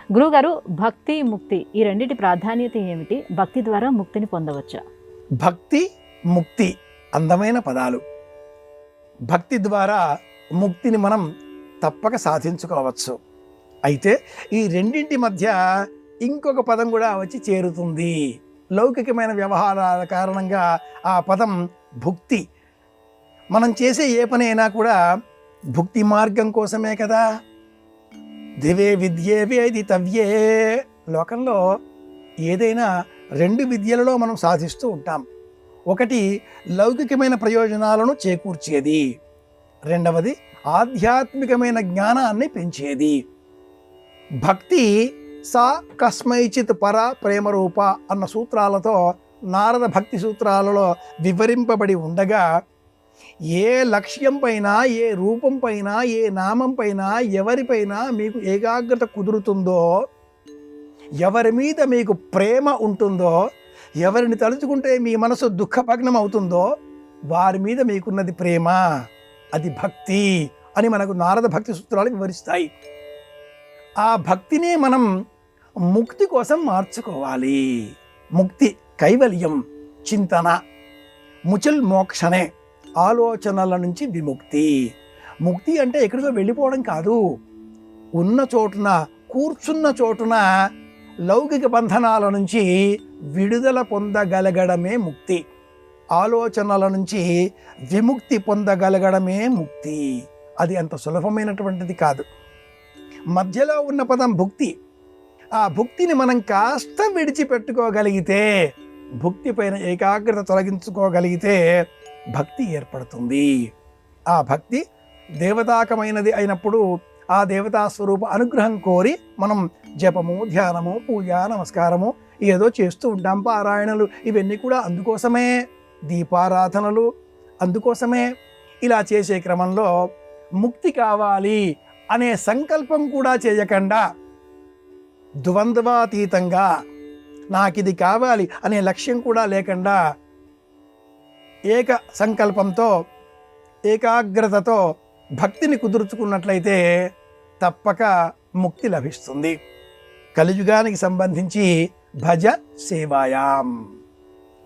గురువుగారు, భక్తి, ముక్తి ఈ రెండిటి ప్రాధాన్యత ఏమిటి? భక్తి ద్వారా ముక్తిని పొందవచ్చా? భక్తి, ముక్తి అందమైన పదాలు. భక్తి ద్వారా ముక్తిని మనం తప్పక సాధించుకోవచ్చు. అయితే ఈ రెండింటి మధ్య ఇంకొక పదం కూడా వచ్చి చేరుతుంది. లౌకికమైన వ్యవహారాల కారణంగా ఆ పదం భుక్తి. మనం చేసే ఏ పని అయినా కూడా భుక్తి మార్గం కోసమే కదా. దివే విద్యే వేదితవ్యే. లోకంలో ఏదైనా రెండు విద్యలలో మనం సాధిస్తూ ఉంటాం. ఒకటి లౌకికమైన ప్రయోజనాలను చేకూర్చేది, రెండవది ఆధ్యాత్మికమైన జ్ఞానాన్ని పెంచేది. భక్తి సా కస్మైచిత్ పర ప్రేమరూప అన్న సూత్రాలతో నారద భక్తి సూత్రాలలో వివరింపబడి ఉండగా, ఏ లక్ష్యం పైన, ఏ రూపం పైన, ఏ నామం పైన, ఎవరిపైన మీకు ఏకాగ్రత కుదురుతుందో, ఎవరి మీద మీకు ప్రేమ ఉంటుందో, ఎవరిని తలుచుకుంటే మీ మనసు దుఃఖభగ్నం అవుతుందో వారి మీద మీకున్నది ప్రేమ, అది భక్తి అని మనకు నారద భక్తి సూత్రాలు వివరిస్తాయి. ఆ భక్తిని మనం ముక్తి కోసం మార్చుకోవాలి. ముక్తి కైవల్యం, చింతన, ముచల్ మోక్షనే, ఆలోచనల నుంచి విముక్తి. ముక్తి అంటే ఎక్కడికో వెళ్ళిపోవడం కాదు. ఉన్న చోటున, కూర్చున్న చోటున లౌకిక బంధనాల నుంచి విడుదల పొందగలగడమే ముక్తి. ఆలోచనల నుంచి విముక్తి పొందగలగడమే ముక్తి. అది అంత సులభమైనటువంటిది కాదు. మధ్యలో ఉన్న పదం భుక్తి. ఆ భుక్తిని మనం కాస్త విడిచిపెట్టుకోగలిగితే, భుక్తి పైన ఏకాగ్రత తొలగించుకోగలిగితే భక్తి ఏర్పడుతుంది. ఆ భక్తి దేవతాకమైనది అయినప్పుడు ఆ దేవతా స్వరూప అనుగ్రహం కోరి మనం జపము, ధ్యానము, పూజ, నమస్కారము ఏదో చేస్తూ ఉంటాం. పారాయణలు ఇవన్నీ కూడా అందుకోసమే, దీపారాధనలు అందుకోసమే. ఇలా చేసే క్రమంలో ముక్తి కావాలి అనే సంకల్పం కూడా చేయకుండా, ద్వంద్వాతీతంగా నాకిది కావాలి అనే లక్ష్యం కూడా లేకుండా ఏక సంకల్పంతో, ఏకాగ్రతతో భక్తిని కుదుర్చుకున్నట్లయితే తప్పక ముక్తి లభిస్తుంది. కలియుగానికి సంబంధించి భజ సేవాయాం,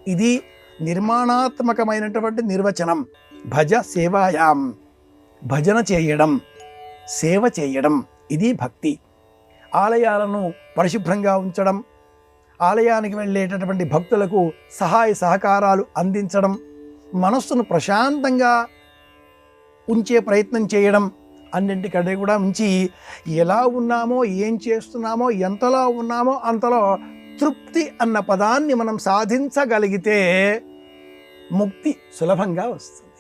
ఇది నిర్మాణాత్మకమైనటువంటి నిర్వచనం. భజ సేవాయాం, భజన చేయడం, సేవ చేయడం, ఇది భక్తి. ఆలయాలను పరిశుభ్రంగా ఉంచడం, ఆలయానికి వెళ్ళేటటువంటి భక్తులకు సహాయ సహకారాలు అందించడం, మనస్సును ప్రశాంతంగా ఉంచే ప్రయత్నం చేయడం, అన్నింటికంటే కూడా ఉంచి ఎలా ఉన్నామో, ఏం చేస్తున్నామో, ఎంతలో ఉన్నామో అంతలో తృప్తి అన్న పదాన్ని మనం సాధించగలిగితే ముక్తి సులభంగా వస్తుంది.